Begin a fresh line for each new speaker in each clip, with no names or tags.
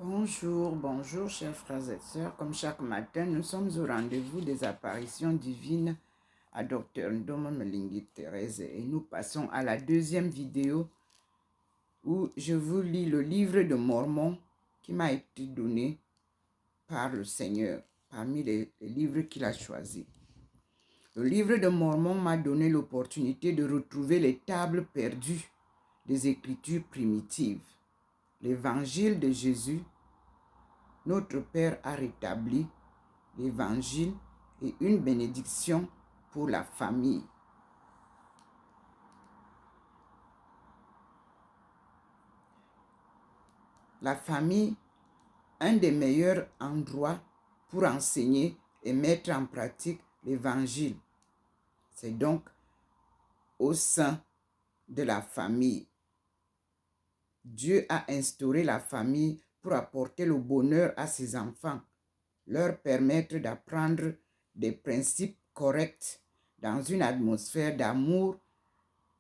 Bonjour, bonjour chers frères et sœurs. Comme chaque matin, nous sommes au rendez-vous des apparitions divines à Dr Ndomo Melingui Thérèse et nous passons à la deuxième vidéo où je vous lis le livre de Mormon qui m'a été donné par le Seigneur parmi les livres qu'il a choisis. Le livre de Mormon m'a donné l'opportunité de retrouver les tables perdues des Écritures primitives. L'évangile de Jésus, notre Père a rétabli l'évangile et une bénédiction pour la famille. La famille, un des meilleurs endroits pour enseigner et mettre en pratique l'évangile. C'est donc au sein de la famille. Dieu a instauré la famille pour apporter le bonheur à ses enfants, leur permettre d'apprendre des principes corrects dans une atmosphère d'amour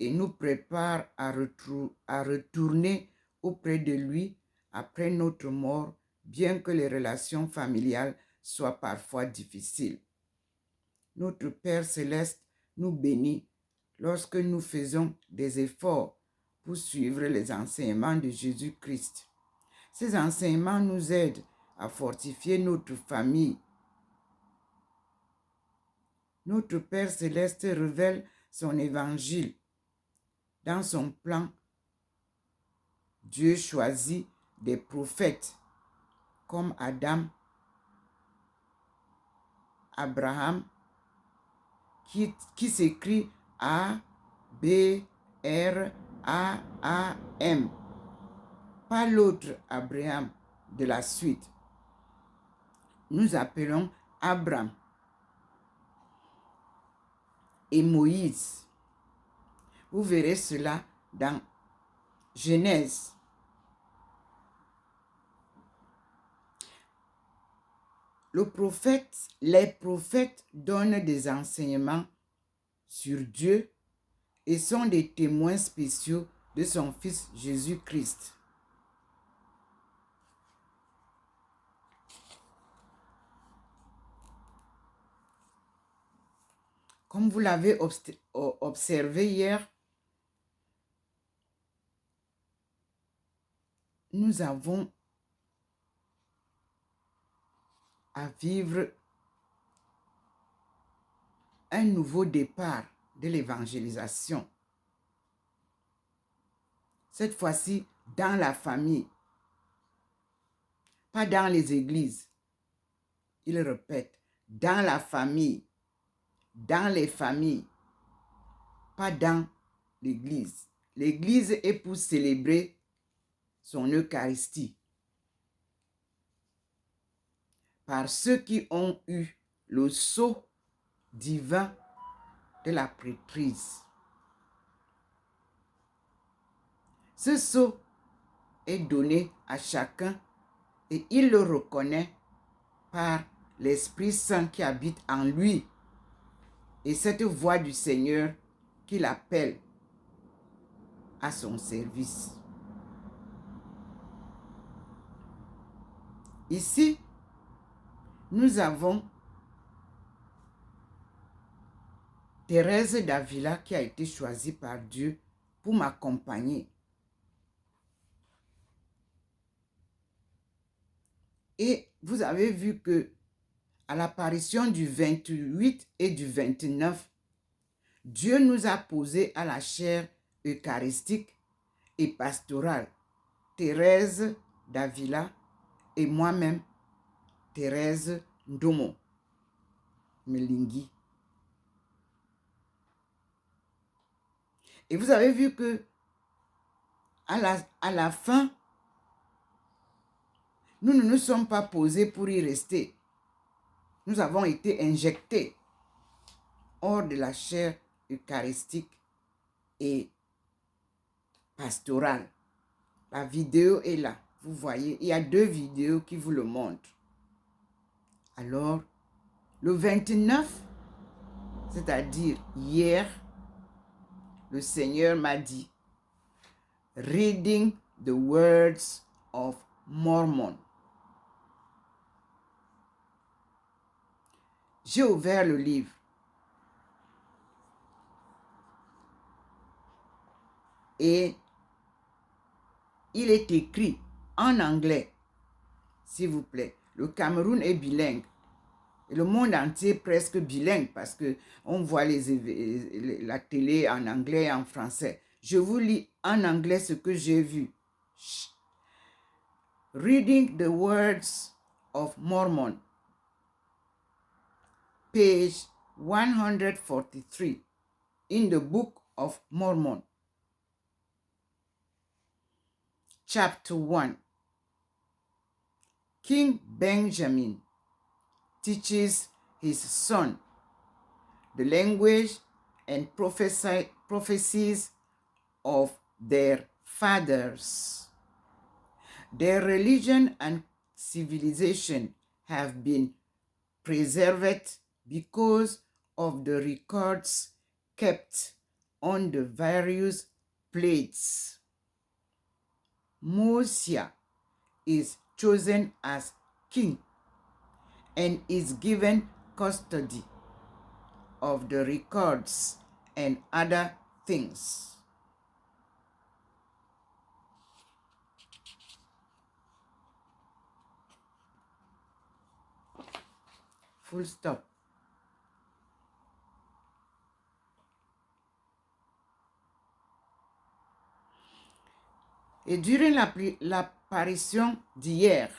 et nous prépare à retourner auprès de lui après notre mort, bien que les relations familiales soient parfois difficiles. Notre Père céleste nous bénit lorsque nous faisons des efforts pour suivre les enseignements de Jésus-Christ. Ces enseignements nous aident à fortifier notre famille. Notre Père céleste révèle son évangile. Dans son plan, Dieu choisit des prophètes comme Adam, Abraham, qui s'écrit A-B-R-A-A-M. Pas l'autre Abraham de la suite. Nous appelons Abraham et Moïse. Vous verrez cela dans Genèse. Les prophètes donnent des enseignements sur Dieu et sont des témoins spéciaux de son Fils Jésus-Christ. Comme vous l'avez observé hier, nous avons à vivre un nouveau départ de l'évangélisation. Cette fois-ci, dans la famille, pas dans les églises. Il répète, dans la famille, dans les familles, pas dans l'église. L'église est pour célébrer son Eucharistie. Par ceux qui ont eu le sceau divin de la prêtrise. Ce sceau est donné à chacun et il le reconnaît par l'Esprit Saint qui habite en lui et cette voix du Seigneur qui l'appelle à son service. Ici, nous avons Thérèse d'Avila qui a été choisie par Dieu pour m'accompagner. Et vous avez vu que à l'apparition du 28 et du 29, Dieu nous a posé à la chaire eucharistique et pastorale Thérèse d'Avila et moi-même, Thérèse Ndomo Melingui. Et vous avez vu que à la fin, nous ne nous sommes pas posés pour y rester. Nous avons été injectés hors de la chaire eucharistique et pastorale. La vidéo est là. Vous voyez, il y a 2 vidéos qui vous le montrent. Alors, le 29, c'est-à-dire hier, le Seigneur m'a dit, Reading the words of Mormon. J'ai ouvert le livre. Et il est écrit en anglais, s'il vous plaît. Le Cameroun est bilingue. Et le monde entier est presque bilingue parce qu'on voit la télé en anglais et en français. Je vous lis en anglais ce que j'ai vu. Reading the Words of Mormon, page 143 in the Book of Mormon. Chapter 1. King Benjamin teaches his son the language and prophecies of their fathers. Their religion and civilization have been preserved because of the records kept on the various plates. Mosiah is chosen as king and is given custody of the records and other things. Full stop. Et durant l'apparition d'hier,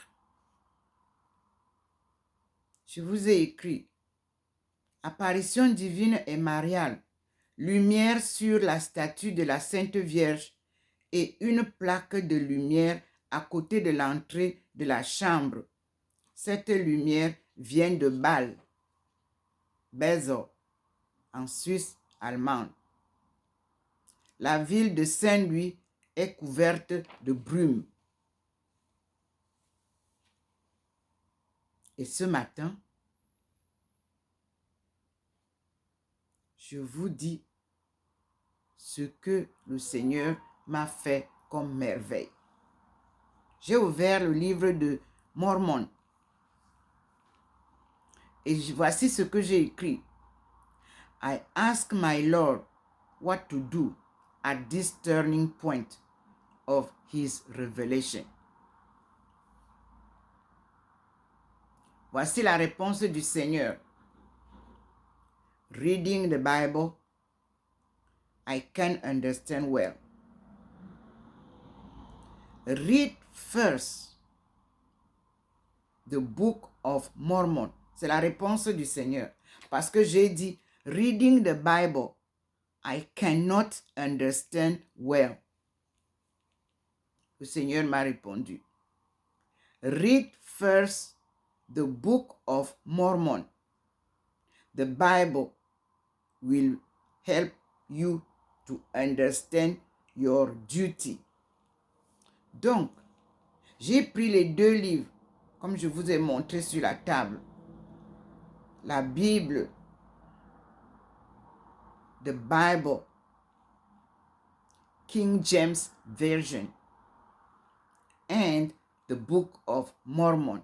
je vous ai écrit Apparition divine et mariale, lumière sur la statue de la Sainte Vierge et une plaque de lumière à côté de l'entrée de la chambre. Cette lumière vient de Bâle, Basel, en Suisse allemande. La ville de Saint-Louis est couverte de brume. Et ce matin, je vous dis ce que le Seigneur m'a fait comme merveille. J'ai ouvert le livre de Mormon. Et voici ce que j'ai écrit. I ask my Lord what to do at this turning point of his revelation. Voici la réponse du Seigneur. Reading the Bible, I can understand well. Read first the Book of Mormon. C'est la réponse du Seigneur. Parce que j'ai dit, reading the Bible, I cannot understand well. Le Seigneur m'a répondu. Read first the Book of Mormon. The Bible will help you to understand your duty. Donc, j'ai pris les deux livres, comme je vous ai montré sur la table. La Bible, the Bible, King James Version, and the Book of Mormon.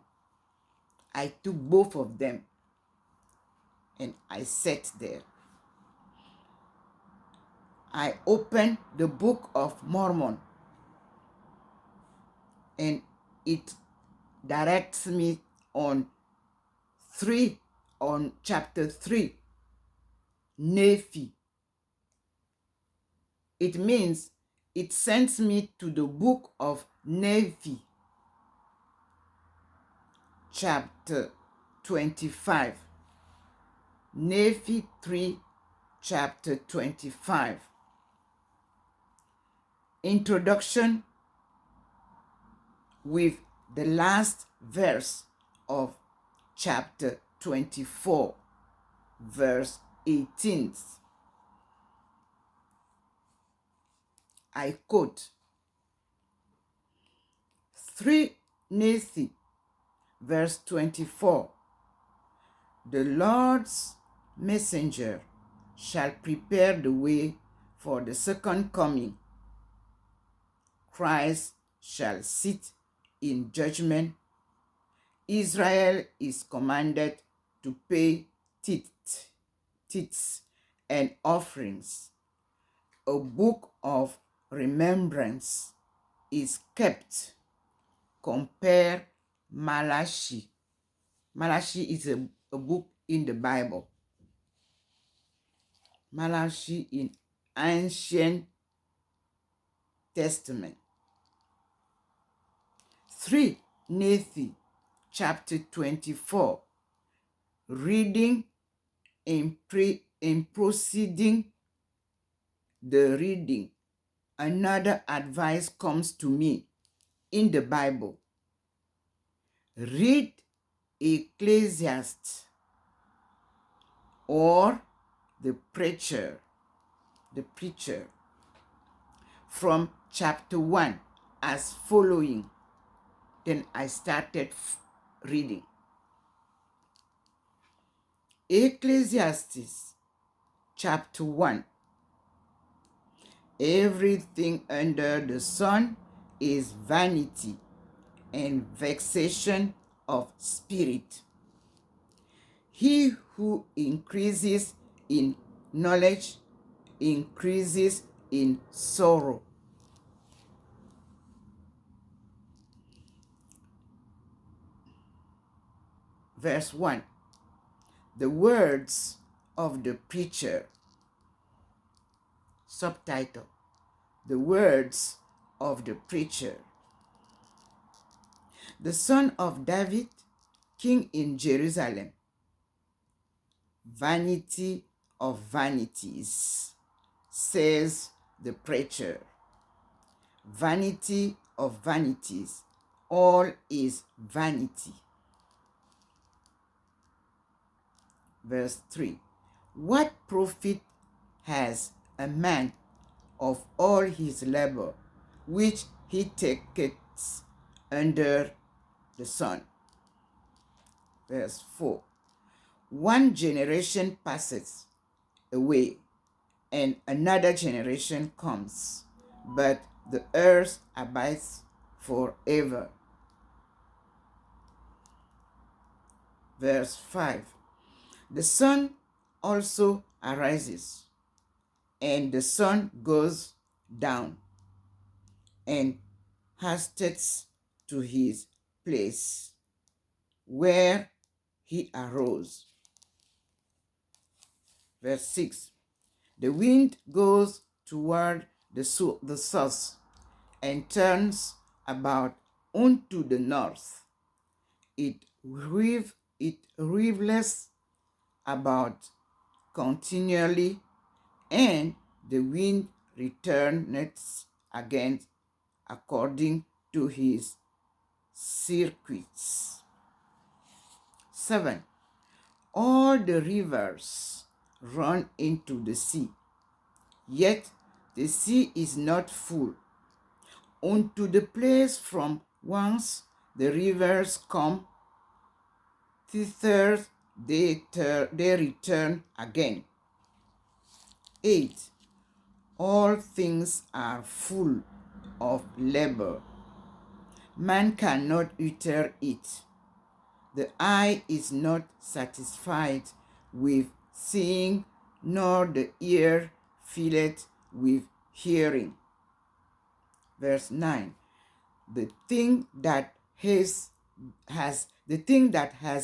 I took both of them and I sat there. I opened the Book of Mormon and it directs me on chapter 3, Nephi. It means it sends me to the book of Nephi, chapter 25. Nephi 3, chapter 25. Introduction with the last verse of chapter 24, verse 18. I quote, 3 Nephi, verse 24. The Lord's messenger shall prepare the way for the second coming. Christ shall sit in judgment. Israel is commanded to pay tithes and offerings. A book of remembrance is kept. Compare Malachi. Malachi is a book in the Bible. Malachi in Ancient Testament. 3. Nephi, chapter 24. Reading and proceeding the reading. Another advice comes to me in the Bible. Read Ecclesiastes or the preacher from chapter 1 as following. Then I started reading. Ecclesiastes chapter 1. Everything under the sun is vanity and vexation of spirit. He who increases in knowledge increases in sorrow. Verse 1. The words of the preacher. Subtitle. The words of the preacher. The son of David, king in Jerusalem. Vanity of vanities, says the preacher. Vanity of vanities, all is vanity. Verse 3. What profit has a man of all his labor, which he taketh under the sun? Verse 4. One generation passes away, and another generation comes, but the earth abides forever. Verse 5. The sun also arises, and the sun goes down, and hasteth to his place, where he arose. Verse 6. The wind goes toward the south, and turns about unto the north. It rivels about continually, and the wind returneth again according to his circuits. 7. All the rivers run into the sea, yet the sea is not full. Unto the place from whence the rivers come, thither they return again. 8. All things are full of labor. Man cannot utter it. The eye is not satisfied with seeing, nor the ear filleth with hearing. Verse 9. The thing that has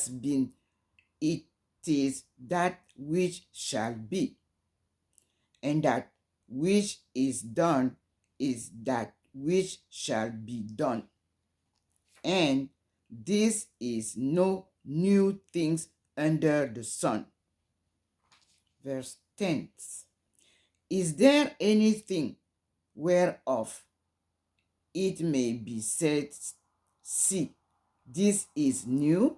been, it is that which shall be, and that which is done is that which shall be done. And this is no new things under the sun. Verse 10. Is there anything whereof it may be said, see, this is new?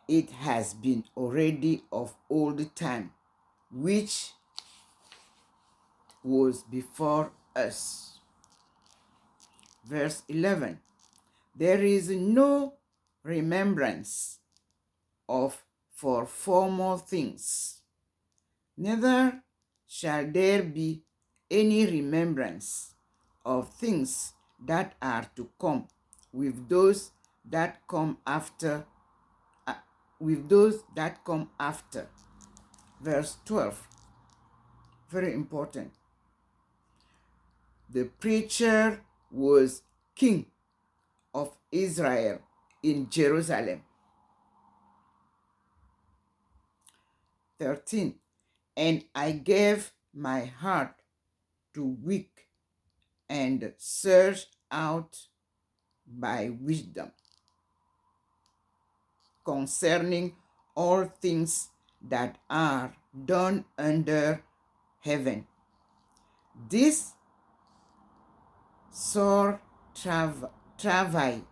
It has been already of old time, which was before us. Verse 11. There is no remembrance of for former things, neither shall there be any remembrance of things that are to come with those that come after with those that come after. Verse 12, very important. The preacher was king of Israel in Jerusalem. 13, and I gave my heart to weak and search out by wisdom concerning all things that are done under heaven. This sore travail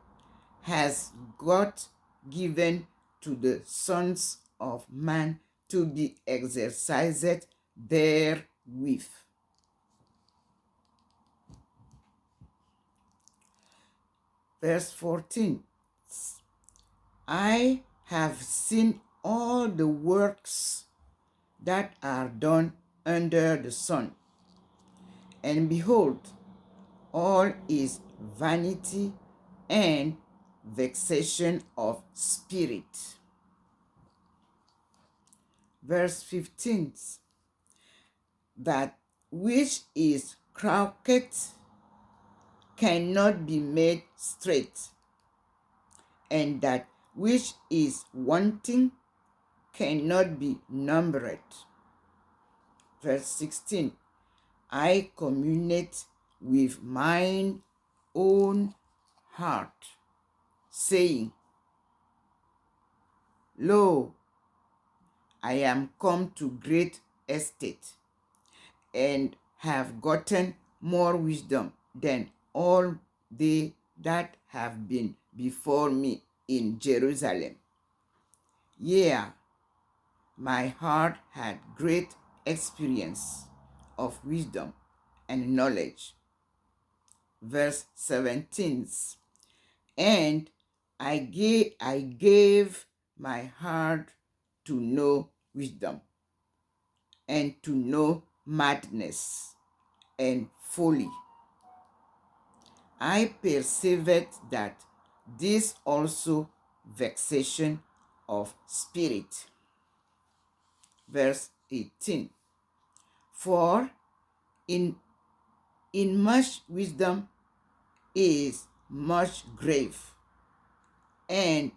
has God given to the sons of man to be exercised therewith. Verse 14, I have seen all the works that are done under the sun, and behold, all is vanity and vexation of spirit. Verse 15, that which is crooked cannot be made straight, and that which is wanting cannot be numbered. Verse 16, I communicate with mine own heart, saying, Lo, I am come to great estate, and have gotten more wisdom than all they that have been before me in Jerusalem. Yea, my heart had great experience of wisdom and knowledge. Verse 17, and I gave my heart to know wisdom, and to know madness and folly. I perceived that this also vexation of spirit. Verse 18, for in much wisdom is much grief, and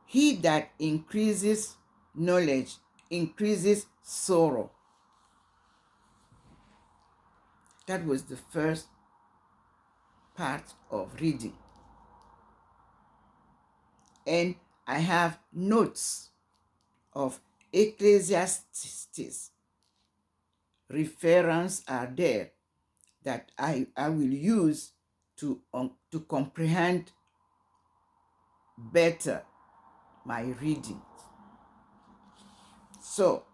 he that increases knowledge increases sorrow. That was the first part of reading. And I have notes of Ecclesiastes. Reference are there that I will use to comprehend better my reading. So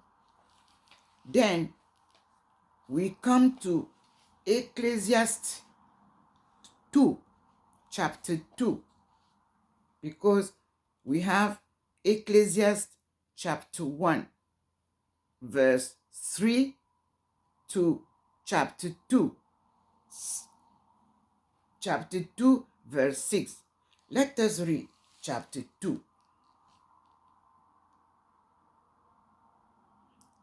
then we come to Ecclesiastes 2, chapter 2, because we have Ecclesiastes chapter 1, verse 3 to chapter 2, verse 6. Let us read chapter 2.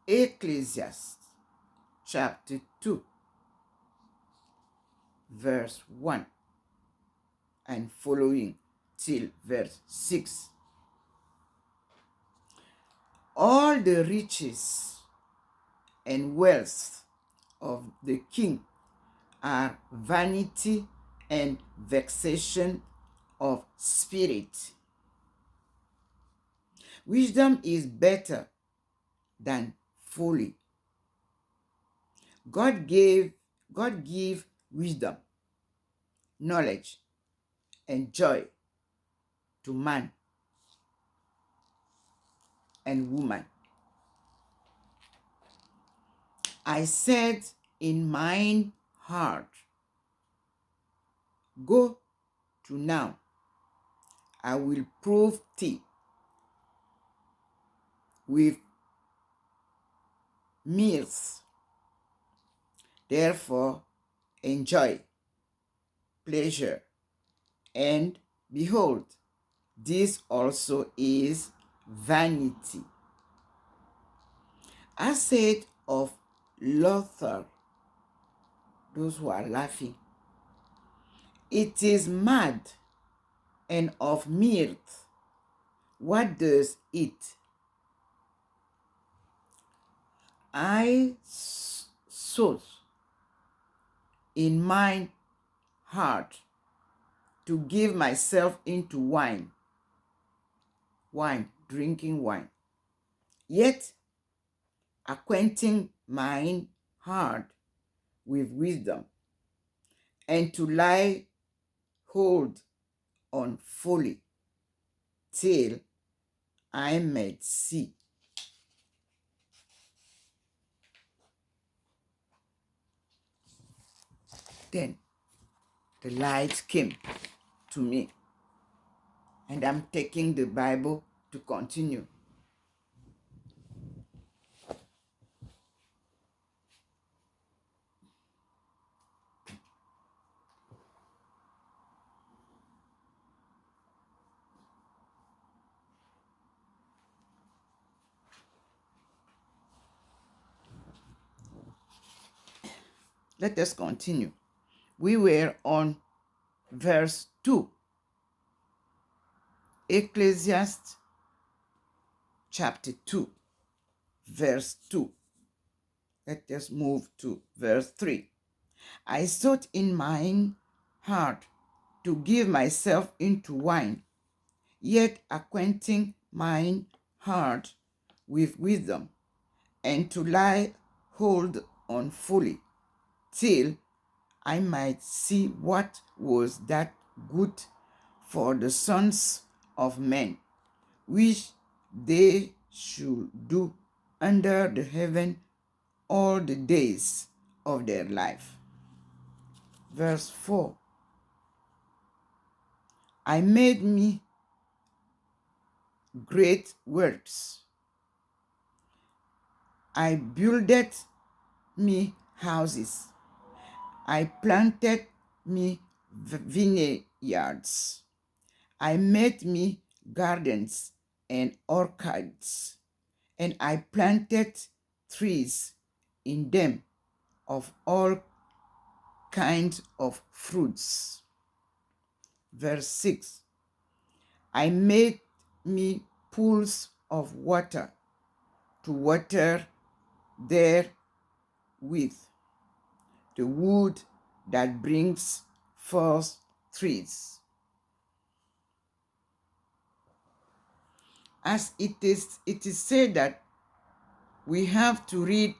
Ecclesiastes chapter 2, verse 1 and following till verse 6. All the riches and wealth of the king are vanity and vexation of spirit. Wisdom is better than folly. God give wisdom, knowledge, and joy to man and woman. I said in mine heart, go to now, I will prove thee with meals. Therefore, enjoy pleasure, and behold, this also is vanity. I said of laughter, those who are laughing, it is mad, and of mirth, what does it? I sought in my heart to give myself into wine, drinking wine, yet acquainting mine heart with wisdom, and to lie hold on folly, till I might see. Then the light came to me, and I'm taking the Bible to continue. Let us continue. We were on verse 2. Ecclesiastes chapter 2, verse 2. Let us move to verse 3. I sought in mine heart to give myself into wine, yet acquainting mine heart with wisdom, and to lie hold on folly, till I might see what was that good for the sons of men, which they should do under the heaven all the days of their life. Verse 4. I made me great works. I builded me houses. I planted me vineyards. I made me gardens and orchards, and I planted trees in them of all kinds of fruits. Verse 6. I made me pools of water to water therewith the wood that brings forth trees. As it is said that we have to read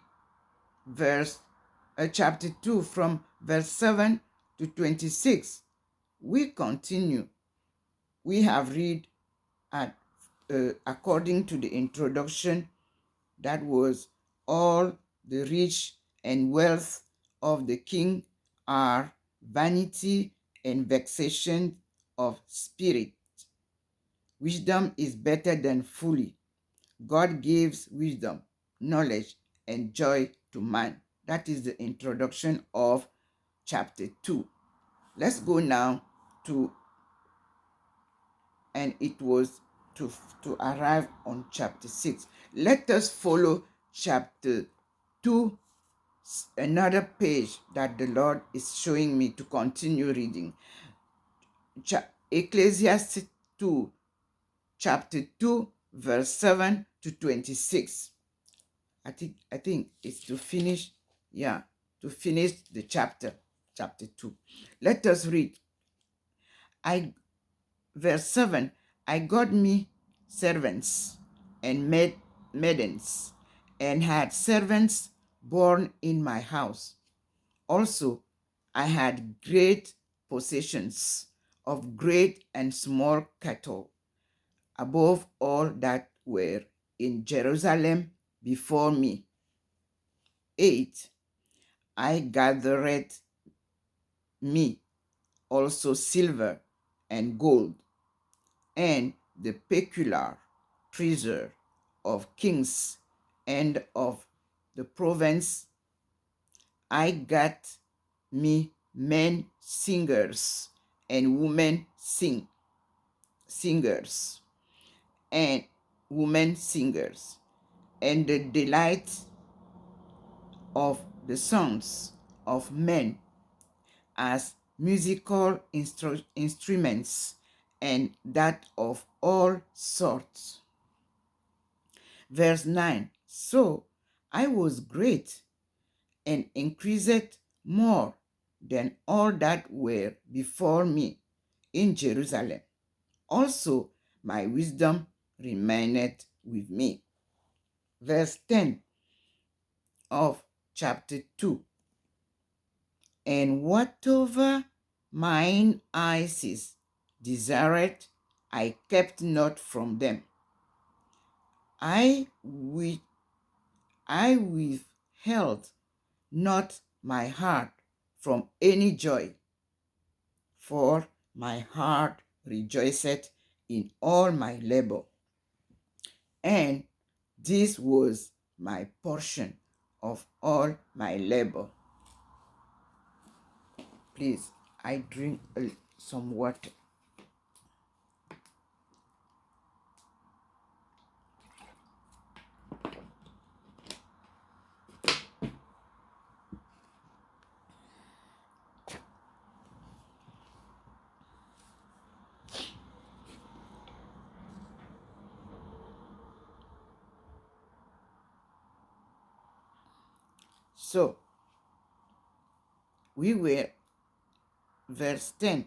chapter 2 from verse 7 to 26. We continue. We have read according to the introduction, that was all the rich and wealth of the king are vanity and vexation of spirit. Wisdom is better than folly. God gives wisdom, knowledge, and joy to man. That is the introduction of chapter 2. Let's go now to, and it was to arrive on chapter 6. Let us follow chapter 2, another page that the Lord is showing me to continue reading. Ecclesiastes 2, chapter 2, verse 7 to 26. I think it's to finish, to finish the chapter 2. Let us read. Verse 7, I got me servants and maidens, and had servants born in my house. Also, I had great possessions of great and small cattle, above all that were in Jerusalem before me. 8. I gathered me also silver and gold, and the peculiar treasure of kings and of the province. I got me men singers and women singers, and women singers, and the delight of the songs of men as musical instruments, and that of all sorts. Verse 9. So I was great and increased more than all that were before me in Jerusalem. Also, my wisdom remained with me. Verse 10 of chapter 2. And whatever mine eyes desired, I kept not from them. I withheld not my heart from any joy, for my heart rejoiceth in all my labor. And this was my portion of all my labor. Please, I drink some water. So, we were verse 10.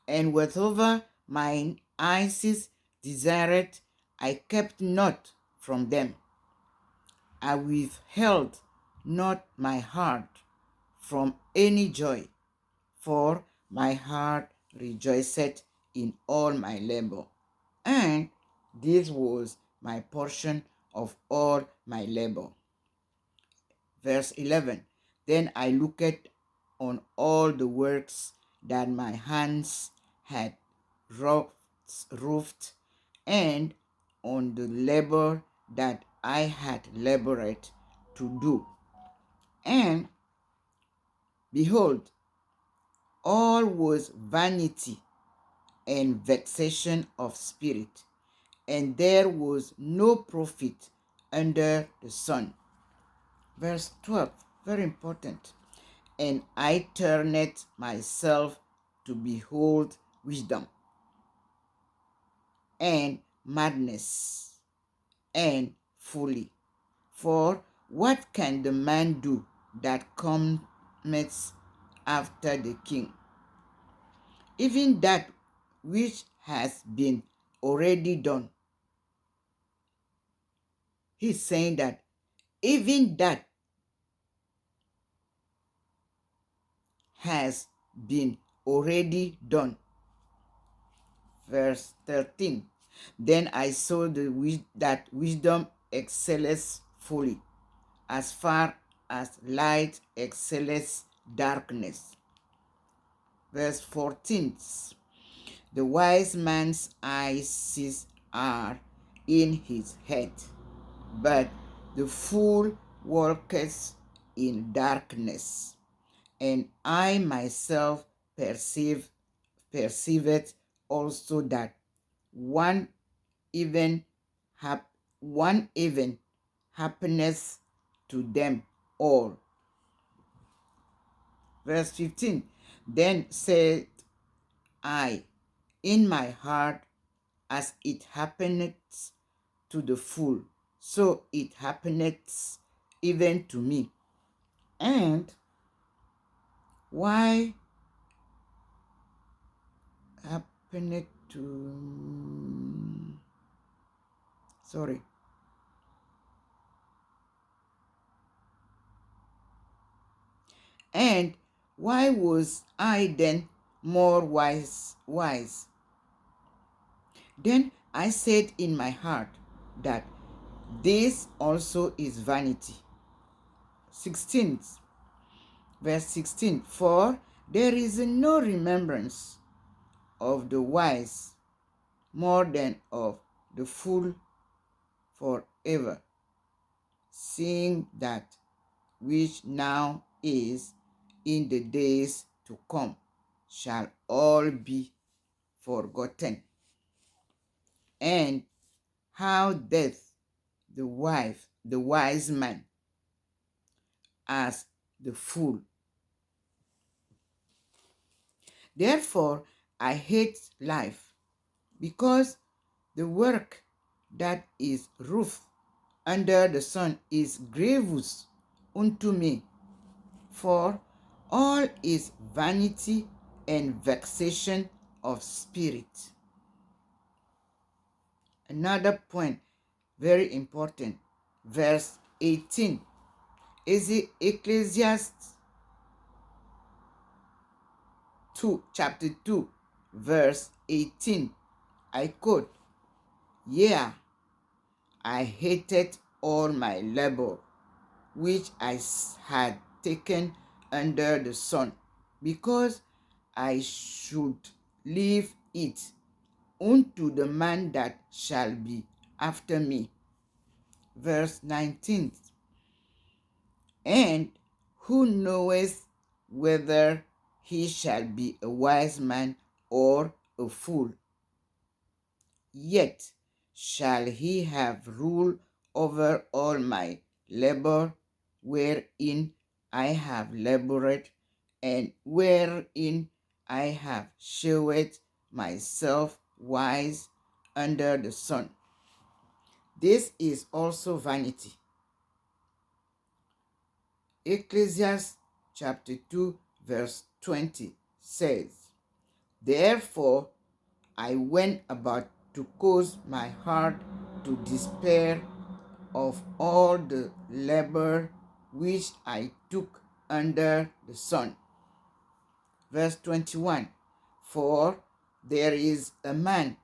And whatever mine eyes desired, I kept not from them. I withheld not my heart from any joy, for my heart rejoiceth in all my labor. And this was my portion of all my labor. Verse 11. Then I looked on all the works that my hands had roofed, and on the labor that I had labored to do. And behold, all was vanity and vexation of spirit, and there was no profit under the sun. Verse 12, very important. And I turned myself to behold wisdom and madness and folly. For what can the man do that cometh after the king? Even that which has been already done. He's saying that even that has been already done. Verse 13. Then I saw that wisdom excels folly, as far as light excels darkness. Verse 14. The wise man's eyes are in his head, but the fool walketh in darkness. And I myself perceived also that one even happiness to them all. Verse 15. Then said I in my heart, as it happeneth to the fool, so it happeneth even to me. And why happeneth to... Sorry. And why was I then more wise? Then I said in my heart that this also is vanity. 16th, verse 16. For there is no remembrance of the wise more than of the fool forever, seeing that which now is in the days to come shall all be forgotten, and how doth the wise man as the fool. Therefore, I hate life, because the work that is rough under the sun is grievous unto me, for all is vanity and vexation of spirit. Another point, very important, verse 18, is the Ecclesiastes 2, chapter 2, verse 18. I quote, "Yea, I hated all my labor, which I had taken under the sun, because I should leave it unto the man that shall be after me." Verse 19, "And who knoweth whether he shall be a wise man or a fool? Yet shall he have rule over all my labor, wherein I have labored, and wherein I have shewed myself wise under the sun." This is also vanity. Ecclesiastes chapter 2, verse 20 says, "Therefore I went about to cause my heart to despair of all the labor which I took under the sun." Verse 21, "For there is a man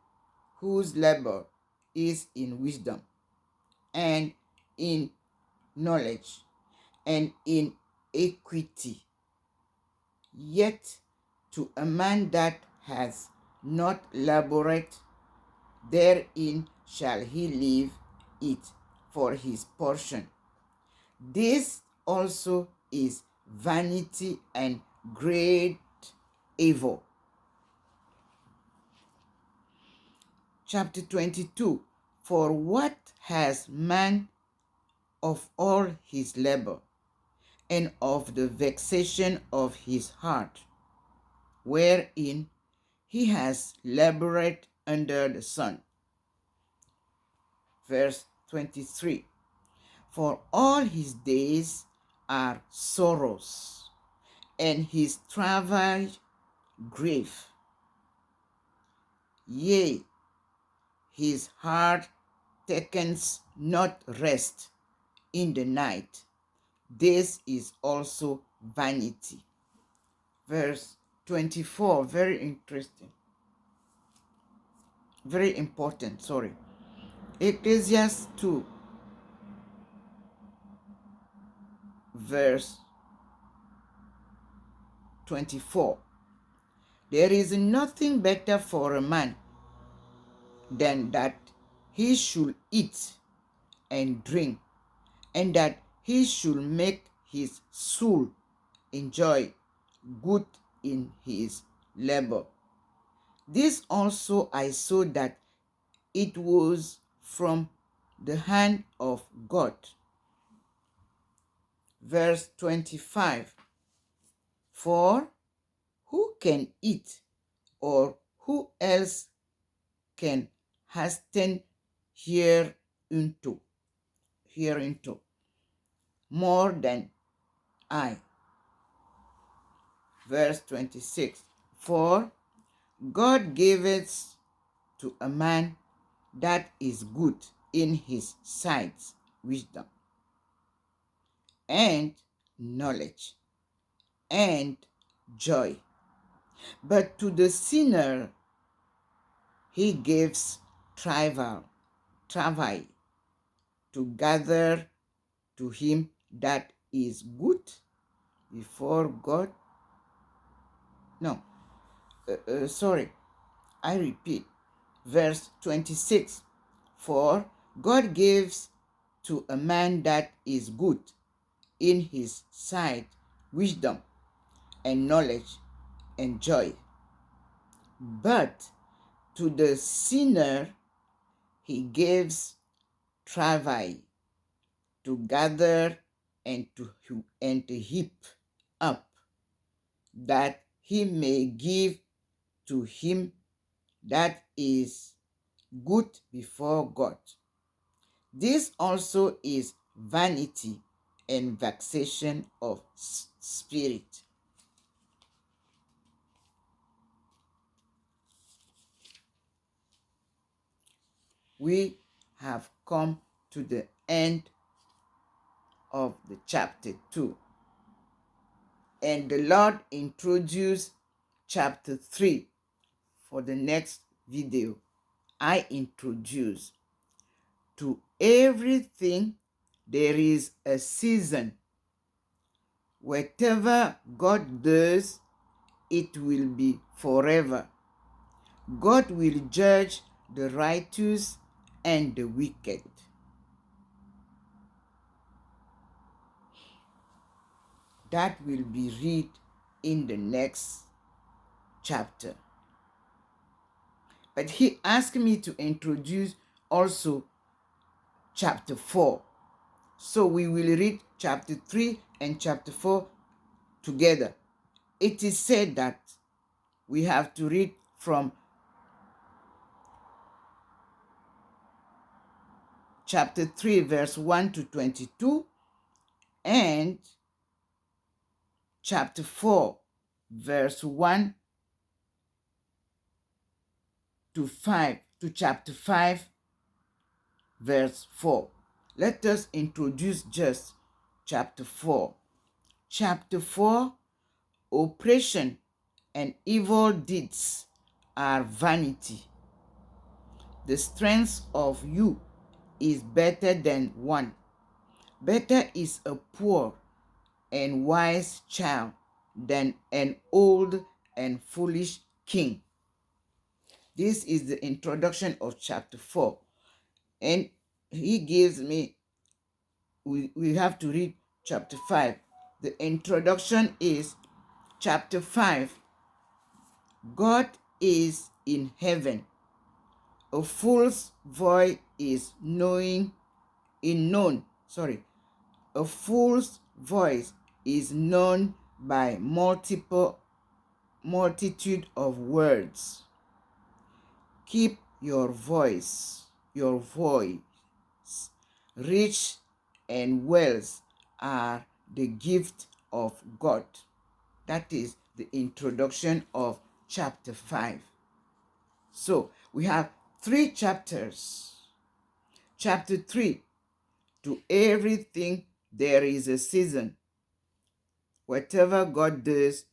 whose labor is in wisdom, and in knowledge, and in equity. Yet to a man that has not labored, therein shall he leave it for his portion." This also is vanity and great evil. Chapter 22, "For what has man of all his labor, and of the vexation of his heart, wherein he has labored under the sun?" Verse 23, "For all his days are sorrows, and his travail grief. Yea, his heart taketh not rest in the night. This is also vanity." Verse 24, very interesting, very important, sorry. Ecclesiastes 2, verse 24. "There is nothing better for a man than that he should eat and drink, and that he should make his soul enjoy good in his labor. This also I saw, that it was from the hand of God." Verse 25, "For who can eat, or who else can hasten hereinto more than I?" Verse 26, "For God giveth to a man that is good in his sight wisdom, and knowledge, and joy. But to the sinner he gives travail to gather to him that is good before God." No, sorry, I repeat. Verse 26, "For God gives to a man that is good in his sight wisdom, and knowledge, and joy. But To the sinner he gives travail to gather and to heap up, that he may give to him that is good before God. This also is vanity and vexation of spirit. We have come to the end of the chapter 2. And the Lord introduced chapter 3 for the next video. I introduce: to everything there is a season. Whatever God does, it will be forever. God will judge the righteous and the wicked. That will be read in the next chapter. But he asked me to introduce also chapter 4. So we will read chapter 3 and chapter 4 together. It is said that we have to read from chapter 3, verse 1 to 22, and chapter 4, verse 1 to 5, to chapter 5, verse 4. Let us introduce just chapter 4. Chapter 4: oppression and evil deeds are vanity. The strength of you is better than one. Better is a poor and wise child than an old and foolish king. This is the introduction of chapter 4. And he gives me, we have to read chapter 5. The introduction is chapter 5. God is in heaven. A fool's voice is known. A fool's voice is known by multitude of words. Keep your voice. Rich and wealth are the gift of God. That is the introduction of chapter 5. So we have 3 chapters. Chapter 3: to everything there is a season. Whatever God does,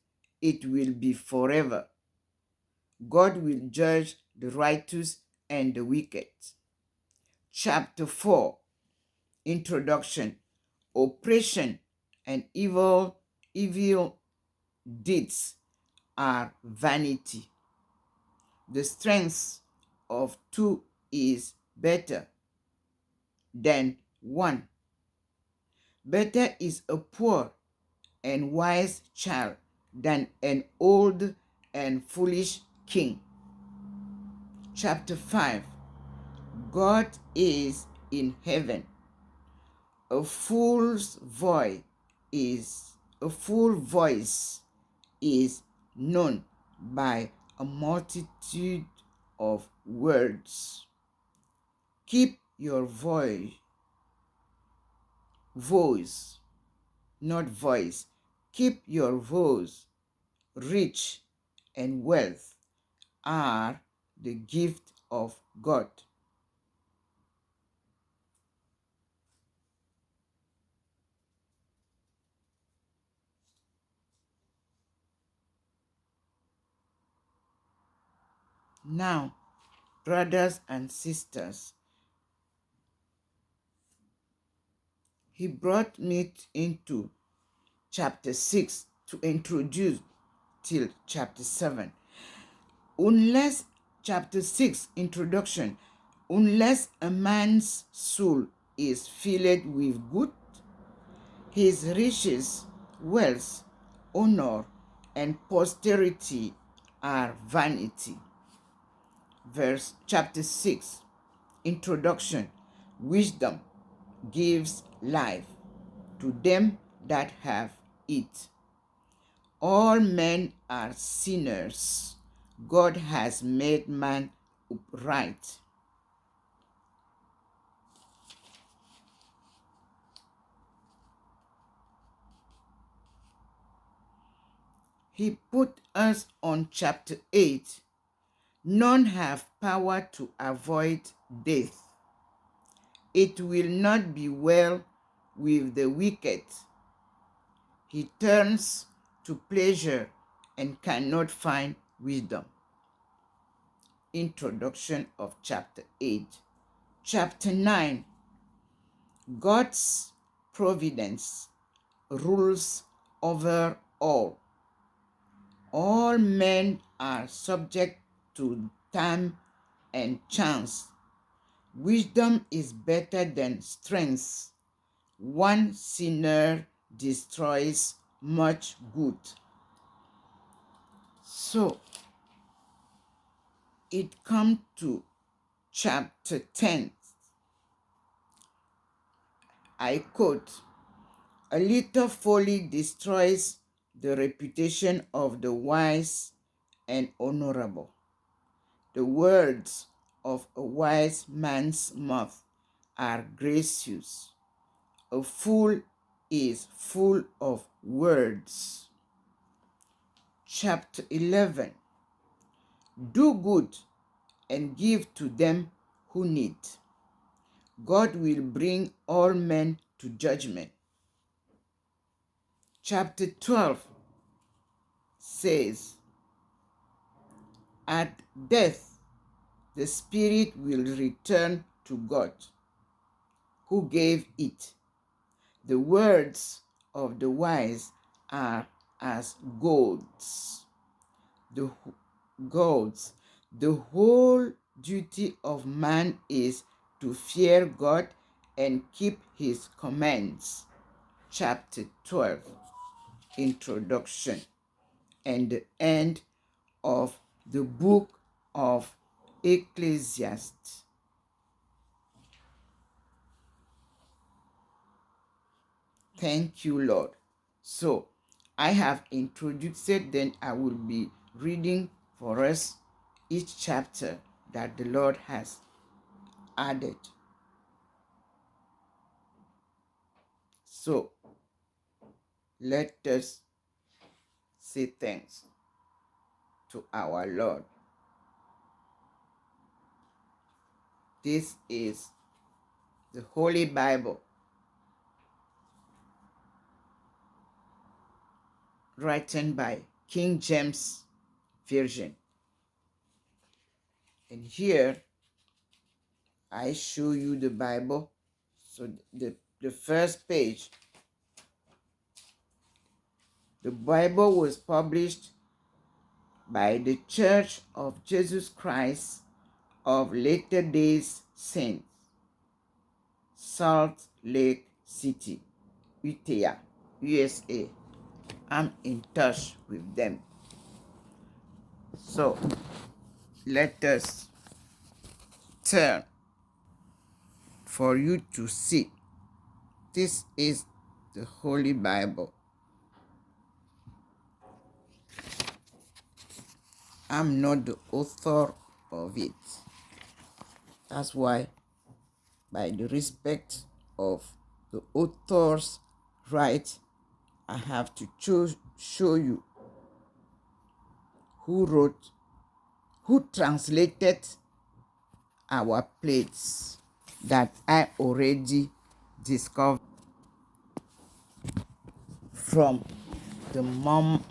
it will be forever. God will judge the righteous and the wicked. Chapter 4: introduction. Oppression and evil deeds are vanity. The strength of 2 is better than 1. Better is a poor and wise child than an old and foolish king. Chapter 5: God is in heaven. A full voice is known by a multitude of words. Keep your keep your voice. Rich and wealth are the gift of God. Now, brothers and sisters, he brought me into chapter 6 to introduce till chapter 7. Unless chapter 6 introduction, unless a man's soul is filled with good, his riches, wealth, honor, and posterity are vanity. chapter 6, introduction. Wisdom gives life to them that have it. All men are sinners. God has made man upright. He put us on chapter 8. None have power to avoid death. It will not be well with the wicked. He turns to pleasure and cannot find wisdom. Introduction of chapter 8. Chapter 9. God's providence rules over all. All men are subject to time and chance. Wisdom is better than strength. One sinner destroys much good. So, it comes to chapter 10. I quote, "A little folly destroys the reputation of the wise and honorable. The words of a wise man's mouth are gracious. A fool is full of words." Chapter 11. Do good and give to them who need. God will bring all men to judgment. Chapter 12 says, at death, the spirit will return to God, who gave it. The words of the wise are as golds. The whole duty of man is to fear God and keep his commands. Chapter 12, introduction, and the end of the book of Ecclesiastes. Thank you, Lord. So, I have introduced it, then I will be reading for us each chapter that the Lord has added. So, let us say thanks to our Lord. This is the Holy Bible, written by King James Version. And here, I show you the Bible. So the first page, the Bible was published by the Church of Jesus Christ of Latter Days Saints, Salt Lake City, Utah, USA. I'm in touch with them. So let us turn for you to see. This is the Holy Bible. I'm not the author of it. That's why, by the respect of the author's right, I have to show you who translated our plates that I already discovered from the Mormon